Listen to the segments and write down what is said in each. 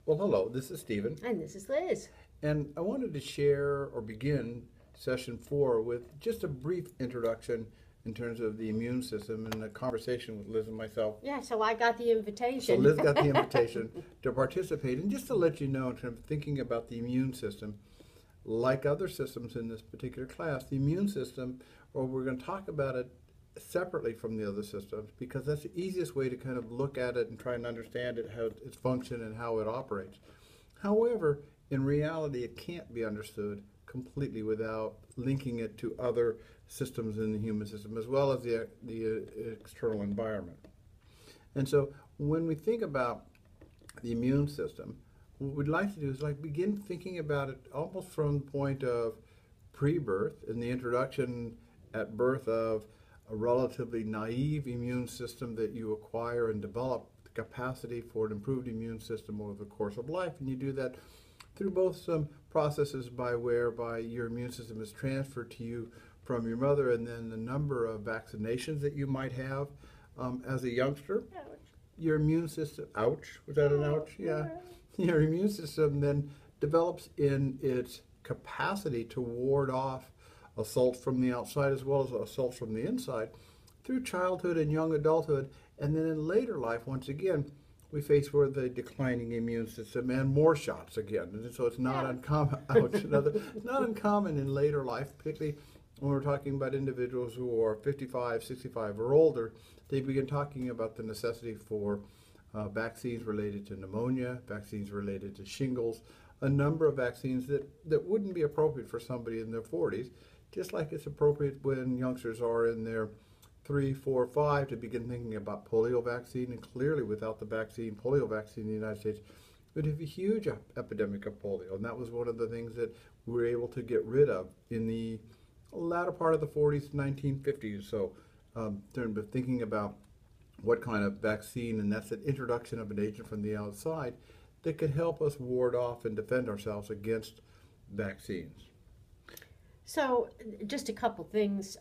Well, hello, this is Stephen, And this is Liz. and I wanted to share or begin session 4 with just a brief introduction in terms of the immune system and a conversation with Liz and myself. Yeah, so I got the invitation. So Liz got the invitation to participate, and just to let you know, in terms of thinking about the immune system, like other systems in this particular class, the immune system, or we're going to talk about it separately from the other systems, because that's the easiest way to kind of look at it and try and understand it, how its function and how it operates. However, in reality, it can't be understood completely without linking it to other systems in the human system, as well as the external environment. And so when we think about the immune system, what we'd like to do is begin thinking about it almost from the point of pre-birth, in the introduction at birth of a relatively naive immune system that you acquire and develop the capacity for an improved immune system over the course of life. And you do that through both some processes whereby your immune system is transferred to you from your mother, and then the number of vaccinations that you might have as a youngster. Ouch. Your immune system, ouch, was that an ouch? Yeah. Your immune system then develops in its capacity to ward off assaults from the outside as well as assaults from the inside through childhood and young adulthood. And then in later life, once again, we face with the declining immune system and more shots again. And so it's not uncommon. Ouch, it's not uncommon in later life, particularly when we're talking about individuals who are 55, 65 or older. They begin talking about the necessity for vaccines related to pneumonia, vaccines related to shingles, a number of vaccines that wouldn't be appropriate for somebody in their 40s, just like it's appropriate when youngsters are in their 3, 4, 5 to begin thinking about polio vaccine. And clearly without the polio vaccine in the United States, we'd have a huge epidemic of polio. And that was one of the things that we were able to get rid of in the latter part of the 40s, 1950s. So thinking about what kind of vaccine, and that's an introduction of an agent from the outside that could help us ward off and defend ourselves against vaccines. So just a couple things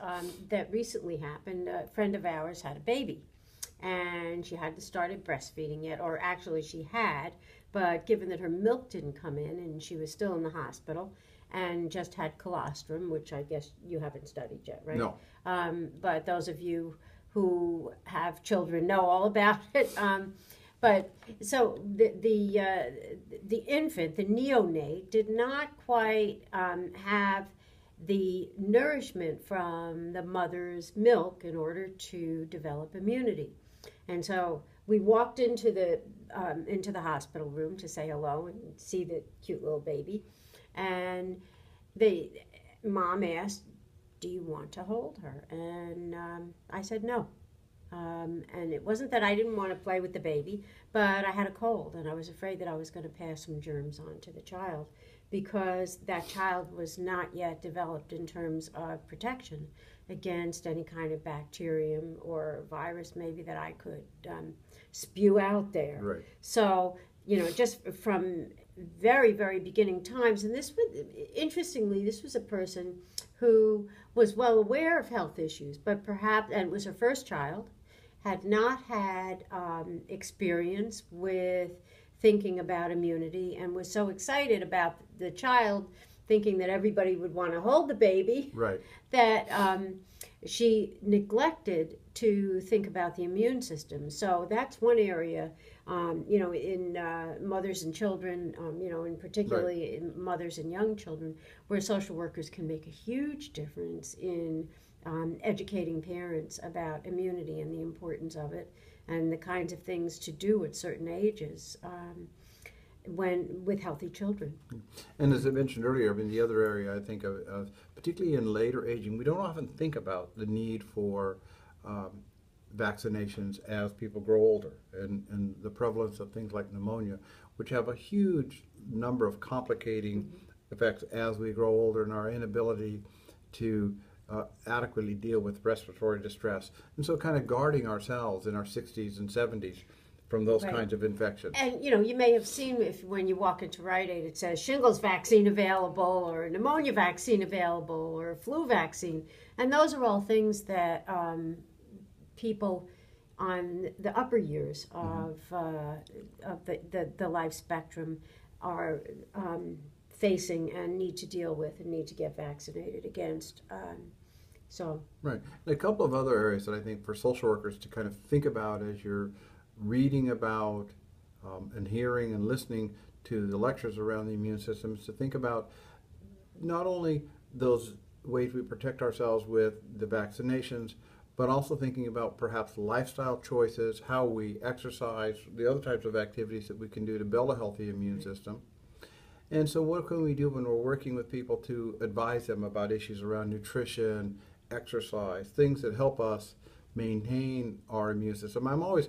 that recently happened. A friend of ours had a baby, and she hadn't started breastfeeding yet, or actually she had, but given that her milk didn't come in and she was still in the hospital and just had colostrum, which I guess you haven't studied yet, right? No. But those of you who have children know all about it. But so the infant, the neonate, did not quite have the nourishment from the mother's milk in order to develop immunity. And so we walked into the hospital room to say hello and see the cute little baby, and mom asked, "Do you want to hold her?" And I said no. And it wasn't that I didn't want to play with the baby, but I had a cold, and I was afraid that I was going to pass some germs on to the child, because that child was not yet developed in terms of protection against any kind of bacterium or virus maybe that I could spew out there. Right. So, just from very, very beginning times, and interestingly, this was a person who was well aware of health issues, but perhaps, and it was her first child, had not had experience with thinking about immunity, and was so excited about the child, thinking that everybody would want to hold the baby, right, that she neglected to think about the immune system. So that's one area, in mothers and children, and particularly in mothers and young children, where social workers can make a huge difference in educating parents about immunity and the importance of it, and the kinds of things to do at certain ages with healthy children. And as I mentioned earlier, the other area I think of, particularly in later aging, we don't often think about the need for vaccinations as people grow older, and the prevalence of things like pneumonia, which have a huge number of complicating effects as we grow older, and our inability to adequately deal with respiratory distress. And so kind of guarding ourselves in our 60s and 70s from those kinds of infections. And you may have seen, when you walk into Rite Aid, it says shingles vaccine available, or pneumonia vaccine available, or flu vaccine. And those are all things that people on the upper years of the life spectrum are facing and need to deal with and need to get vaccinated against. So right. And a couple of other areas that I think for social workers to kind of think about as you're reading about and hearing and listening to the lectures around the immune system is to think about not only those ways we protect ourselves with the vaccinations, but also thinking about perhaps lifestyle choices, how we exercise, the other types of activities that we can do to build a healthy immune system. And so what can we do when we're working with people to advise them about issues around nutrition, exercise, things that help us maintain our immune system? I'm always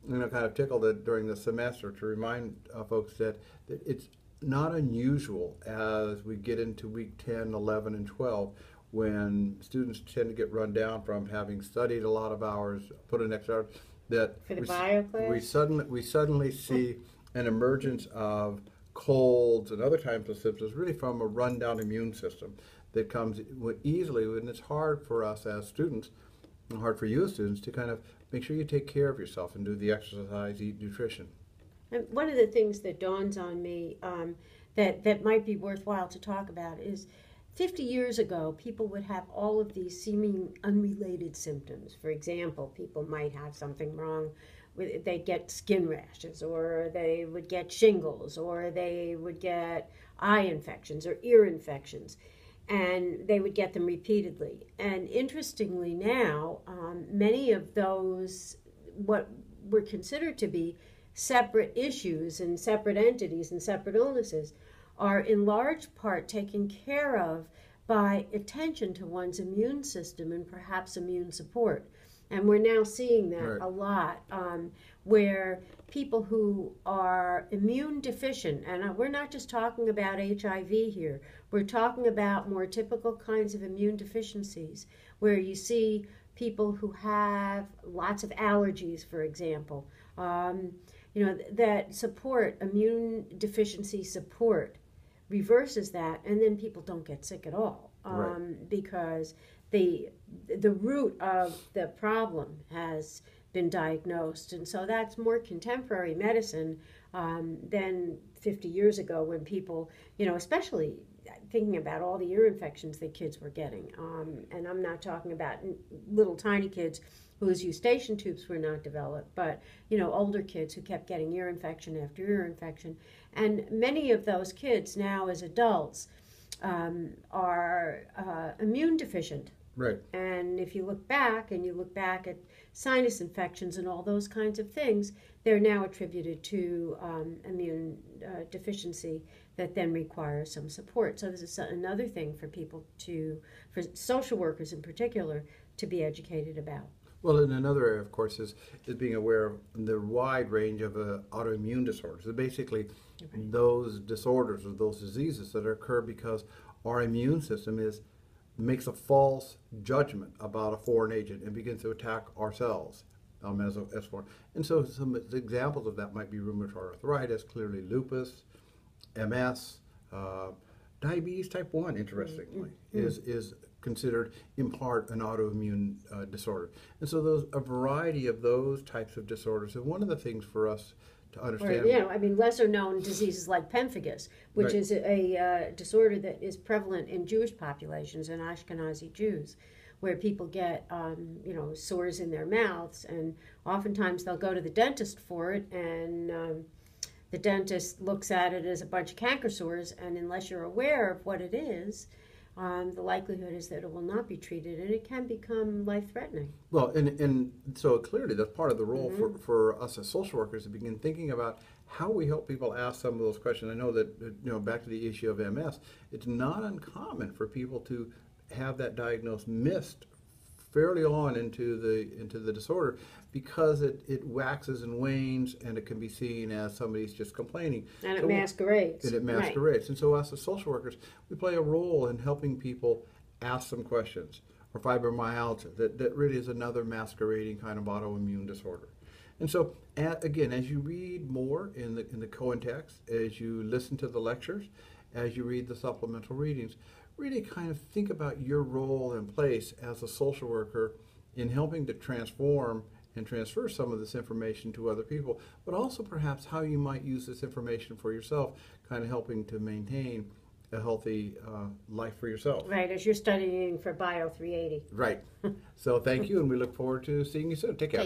kind of tickled that during the semester to remind folks that it's not unusual as we get into week 10, 11, and 12 when students tend to get run down from having studied a lot of hours, put in extra hours, that for the bio class? we suddenly see an emergence of colds and other types of symptoms really from a rundown immune system that comes easily, and it's hard for us as students, and hard for you as students, to kind of make sure you take care of yourself and do the exercise, eat nutrition. And one of the things that dawns on me that might be worthwhile to talk about is 50 years ago, people would have all of these seeming unrelated symptoms. For example, people might have something wrong they'd get skin rashes, or they would get shingles, or they would get eye infections or ear infections, and they would get them repeatedly. And interestingly now, many of those, what were considered to be separate issues and separate entities and separate illnesses, are in large part taken care of by attention to one's immune system and perhaps immune support. And we're now seeing that right. a lot, where people who are immune deficient, and we're not just talking about HIV here, we're talking about more typical kinds of immune deficiencies, where you see people who have lots of allergies, for example, that support, immune deficiency support, reverses that, and then people don't get sick at all, right. because the root of the problem has been diagnosed. And so that's more contemporary medicine than 50 years ago, when people, especially thinking about all the ear infections that kids were getting. And I'm not talking about little tiny kids whose eustachian tubes were not developed, but older kids who kept getting ear infection after ear infection. And many of those kids now as adults are immune deficient. Right. And if you look back at sinus infections and all those kinds of things, they're now attributed to immune deficiency that then requires some support. So this is another thing for people for social workers in particular, to be educated about. Well, and another area, of course, is being aware of the wide range of autoimmune disorders. So basically, right. Those disorders or those diseases that occur because our immune system makes a false judgment about a foreign agent and begins to attack our cells as foreign. And so some examples of that might be rheumatoid arthritis, clearly lupus, MS, diabetes type 1, interestingly, is considered in part an autoimmune disorder. And so a variety of those types of disorders. And one of the things for us to understand... lesser known diseases like pemphigus, which right. is a disorder that is prevalent in Jewish populations and Ashkenazi Jews, where people get, sores in their mouths, and oftentimes they'll go to the dentist for it, and the dentist looks at it as a bunch of canker sores, and unless you're aware of what it is, the likelihood is that it will not be treated, and it can become life-threatening. Well, and so clearly that's part of the role for us as social workers to begin thinking about how we help people ask some of those questions. I know that, back to the issue of MS, it's not uncommon for people to have that diagnosis missed fairly on into the disorder, because it waxes and wanes, and it can be seen as somebody's just complaining. And it masquerades. And it masquerades. Right. And so us as social workers, we play a role in helping people ask some questions. Or fibromyalgia, that really is another masquerading kind of autoimmune disorder. And so, again, as you read more in the co-text, as you listen to the lectures, as you read the supplemental readings, really kind of think about your role and place as a social worker in helping to transform and transfer some of this information to other people, but also perhaps how you might use this information for yourself, kind of helping to maintain a healthy life for yourself. Right, as you're studying for Bio 380. Right. So thank you, and we look forward to seeing you soon. Take care.